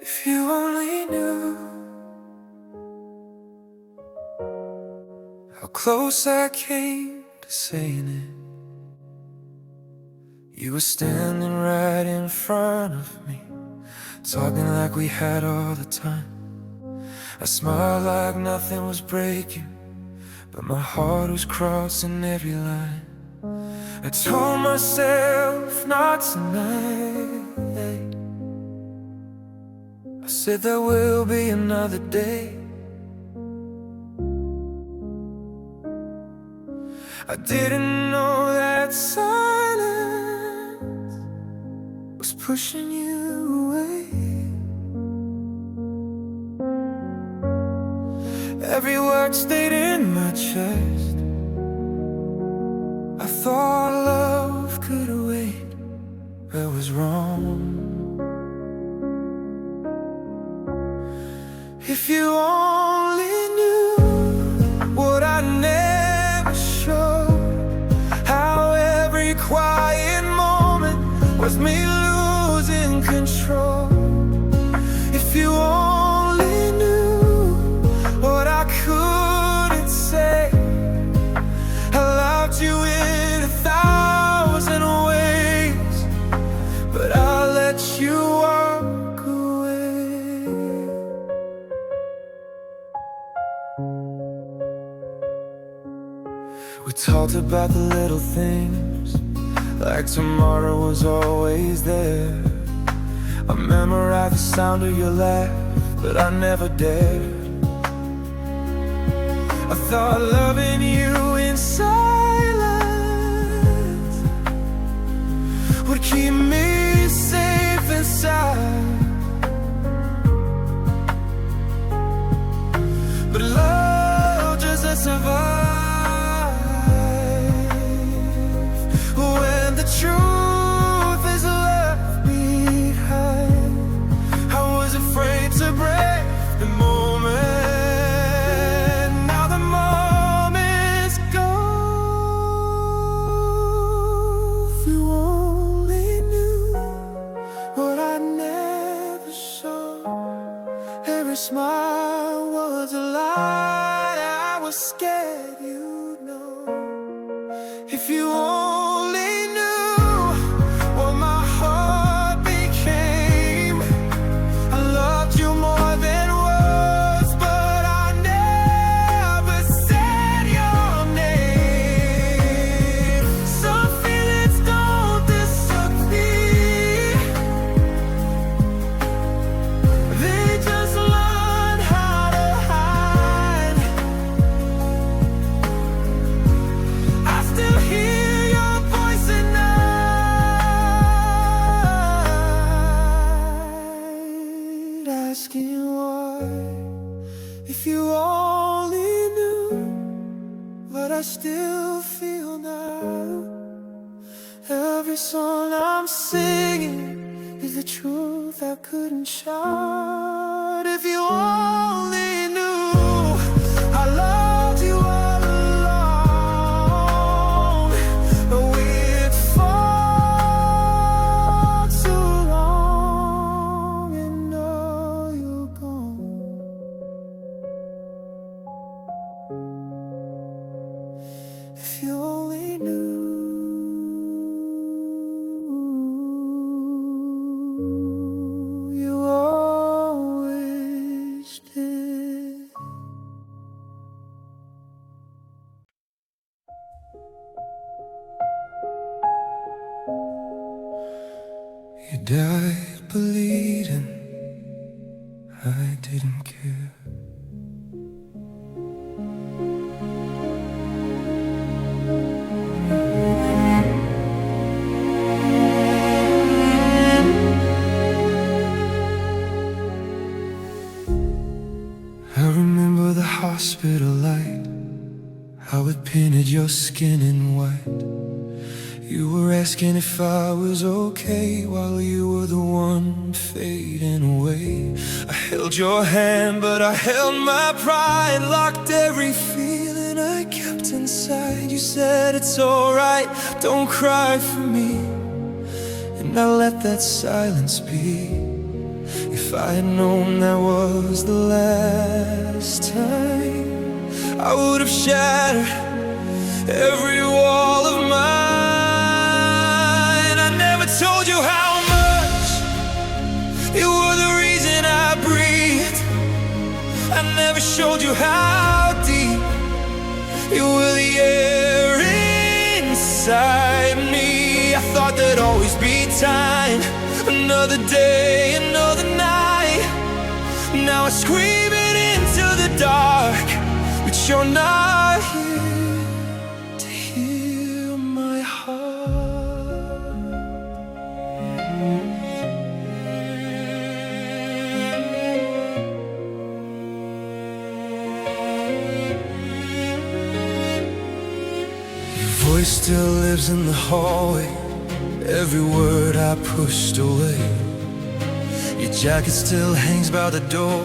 If you only knew how close I came to saying it. You were standing right in front of me, talking like we had all the time. I smiled like nothing was breaking, but my heart was crossing every line. I told myself not tonight. I said there will be another day. I didn't know that silence was pushing you away. Every word stayed in my chest. I thought love could wait, but was wrong. If you only knew what I never showed, how every quiet moment was me losing control. If you only knew what I couldn't say, I loved you in 1,000 ways, but I let you walk away. We talked about the little things, like tomorrow was always there. I memorized the sound of your laugh, but I never dared. I thought loving you in silence would keep me safe inside, but love just doesn't survive when the truth is left behind. I was afraid to break the moment. Now the moment's gone. If you only knew what I never saw, every smile was a lie. I was scared you'd know. If you only knew what my heart became. I loved you more than words, but I never said your name. Some feelings don't disappear, they just learn how to hide. I still hear your voice at night, asking why. If you only knew what I still feel now. Every song I'm singing is the truth I couldn't shout. If you only knew I loved you all along, but we'd fought too long, and now you're gone. If you only knew, you always did. You died bleeding, I didn't care. I remember the hospital light, how it painted your skin in white. You were asking if I was okay while you were the one fading away. I held your hand, but I held my pride, locked every feeling I kept inside. You said it's alright, don't cry for me, and I let that silence be. If If I had known that was the last time, I would have shattered every wall of mine. I never told you how much you were the reason I breathed. I never showed you how deep you were the air inside me. I thought there'd always be time, another day, another night. Now I scream it into the dark, but you're not here to heal my heart. Your voice still lives in the hallway, every word I pushed away. Your jacket still hangs by the door,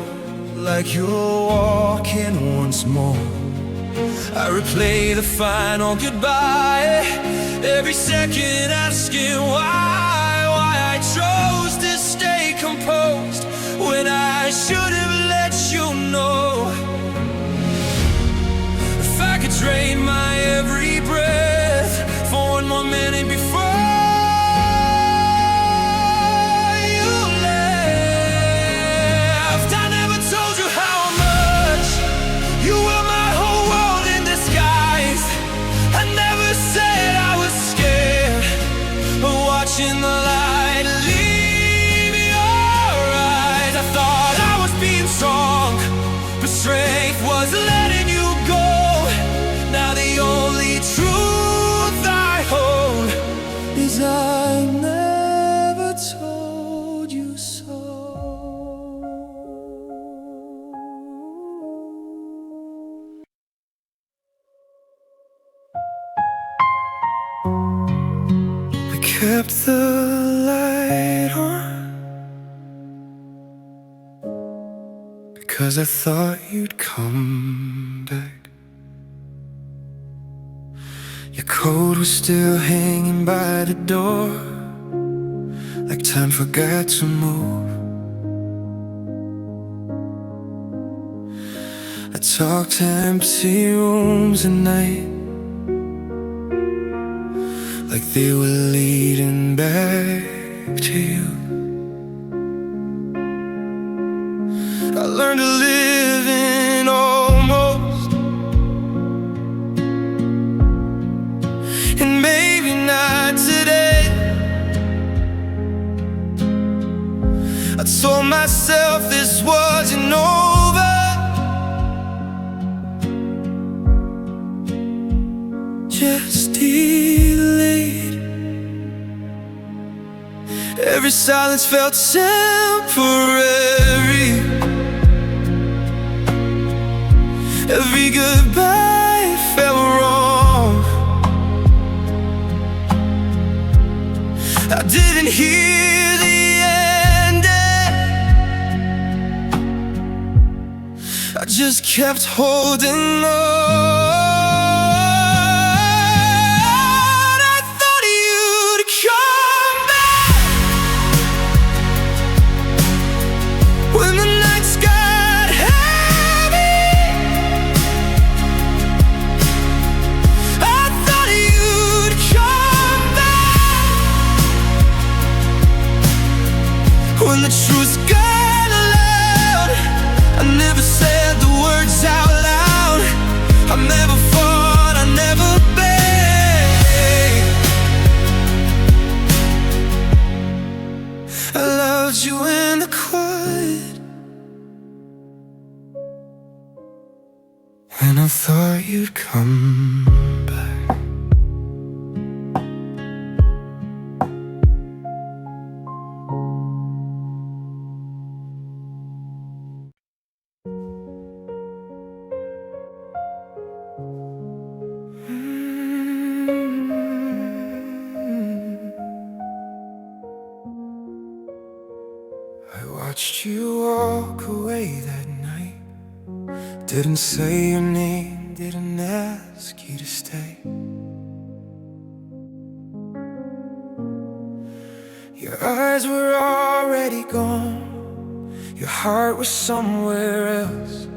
like you're walking once more. I replay the final goodbye, every second asking why I chose to stay composed when I should have let you know. If I could drain my every breath for one more minute before in the light, leave your eyes. I thought I was being strong, but strength was letting you go. Now the only truth I hold is I never told you so. Kept the light on because I thought you'd come back. Your coat was still hanging by the door, like time forgot to move. I talked to empty rooms at night, like they were leading back to you. I learned to live in almost, and maybe not today. I told myself this wasn't over, just delayed. Every silence felt temporary, every goodbye felt wrong. I didn't hear the ending, I just kept holding on. When the truth got loud, I never said the words out loud. I never fought, I never begged. I loved you in the quiet, and I thought you'd come back. I watched you walk away that night, didn't say your name, didn't ask you to stay. Your eyes were already gone, Your heart was somewhere else.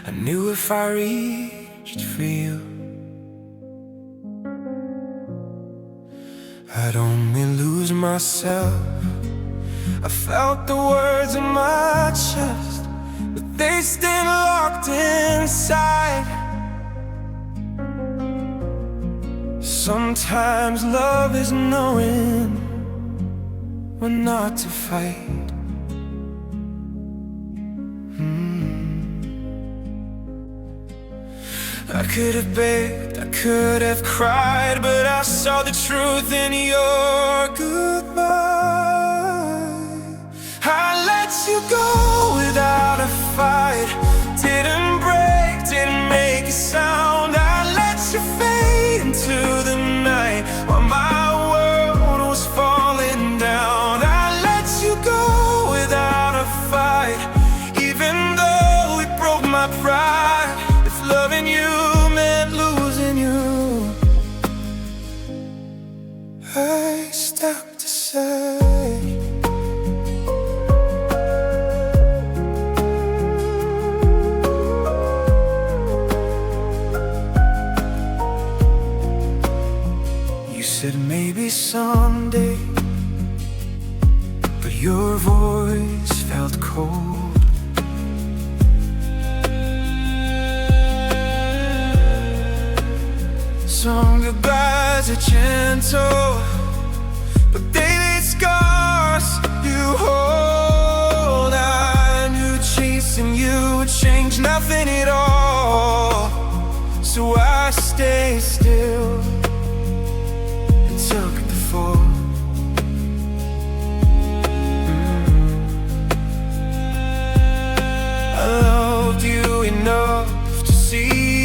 I knew if I reached for you, I'd only lose myself. I felt the words in my chest, but they stayed locked inside. Sometimes love is knowing when not to fight. I could have begged, I could have cried, but I saw the truth in your goodbye. I let you go without a fight. Didn't break, didn't make a sound. I let you fade into the night while my world was falling down. I let you go without a fight, even though it broke my pride. If loving you meant losing you, I stepped aside. You said maybe someday, but your voice felt cold. Some goodbyes are gentle, but they leave scars you hold. I knew chasing you would change nothing at all, so I stayed still and took the fall. I loved you enough to see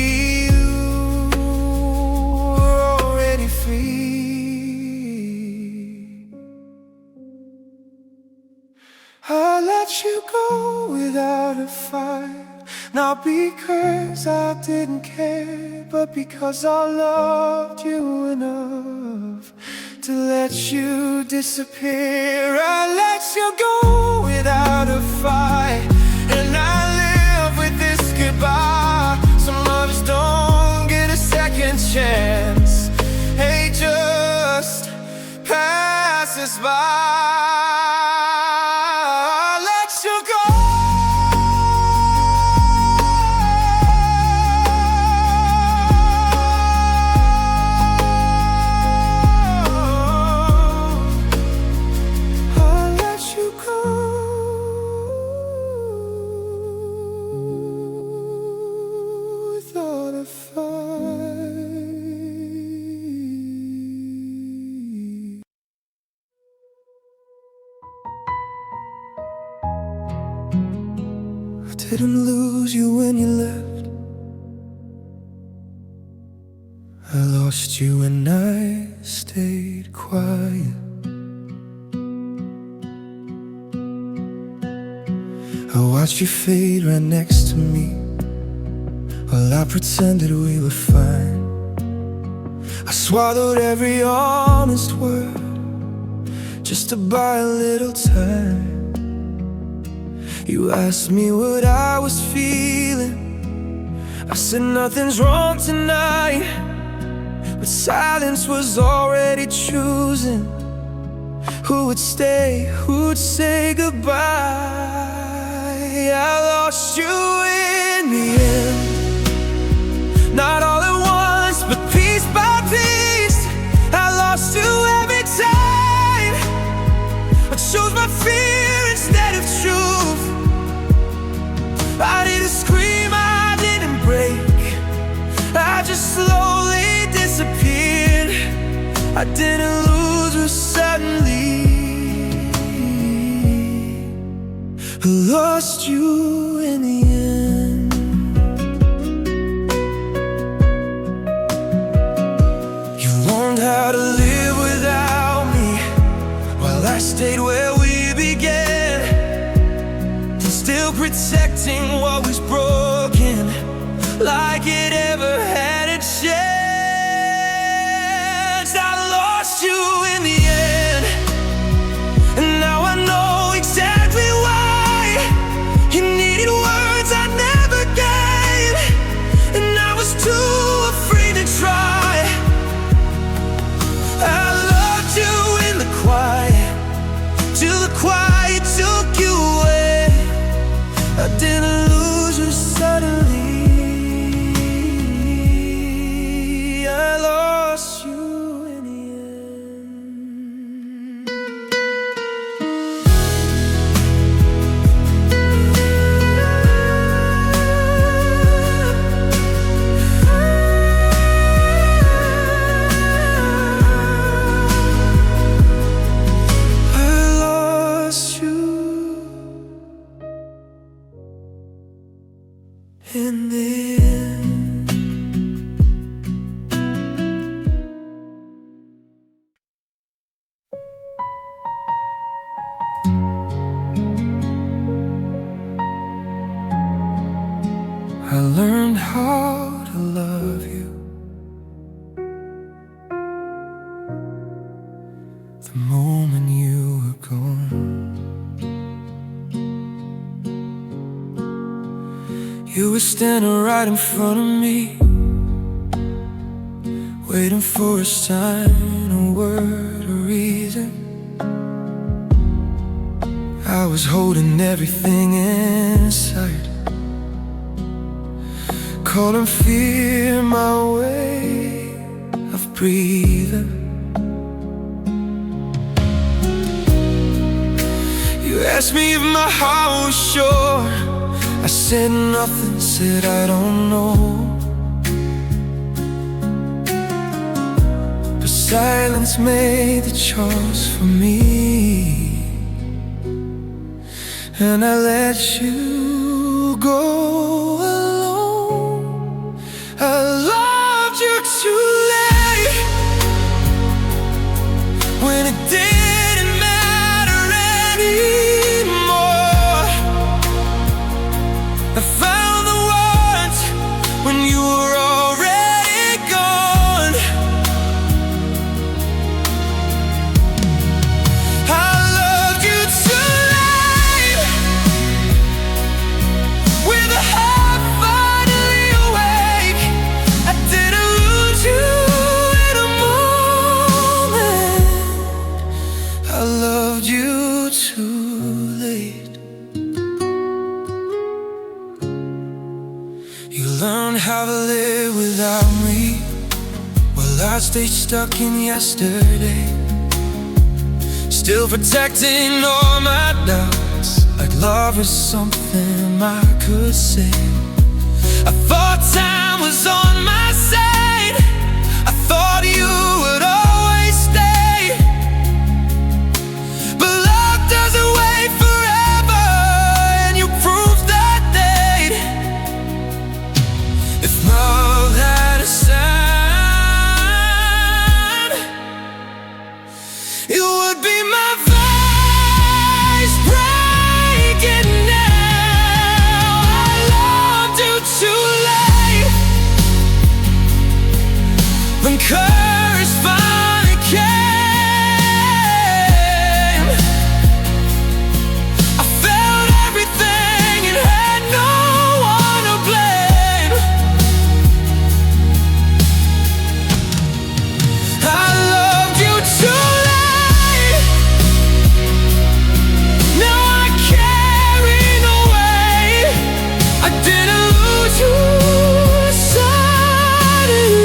I let you go without a fight, not because I didn't care, but because I loved you enough to let you disappear. I let you go without a fight, and I live with this goodbye. Some lovers don't get a second chance, they just pass us by. Didn't lose you when you left, I lost you when I stayed quiet. I watched you fade right next to me while I pretended we were fine. I swallowed every honest word just to buy a little time. You asked me what I was feeling, I said nothing's wrong tonight, but silence was already choosing who would stay, who would say goodbye. I lost you in the end, not all at once, but piece by piece. I lost you every time I chose my fear instead of truth. I didn't scream, I didn't break, I just slowly disappeared. I didn't lose her suddenly, I lost you in the end. You learned how to live without me while I stayed where we began, still protecting what was broken, like it ever had a chance. I lost you in the end, and now I know exactly why. how to love you. The moment you were gone, you were standing right in front of me, waiting for a sign, a word, a reason. I was holding everything inside, calling fear my way of breathing. You asked me if my heart was sure. I said nothing, said I don't know. But silence made the choice for me, and I let you go alone. I loved you too late, when it didn't matter anymore. I found the words when you were already gone. I loved you too late, with a heart finally awake. I didn't lose you in a moment. I loved you too late. You learned how to live without me, while I stayed stuck in yesterday, still protecting all my doubts, like love is something I could say. I thought time was on my side, I thought you would always stay. But love doesn't wait forever, and you proved that day. If love had a sound, it would be my voice breaking now. I loved you too late, when courage finally came. I felt everything and had no one to blame. I loved you too late, now I carry no weight. I didn't lose you suddenly.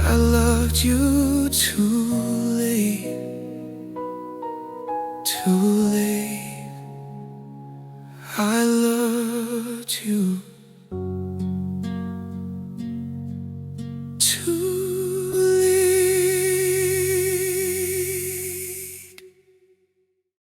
I loved you too late, too late.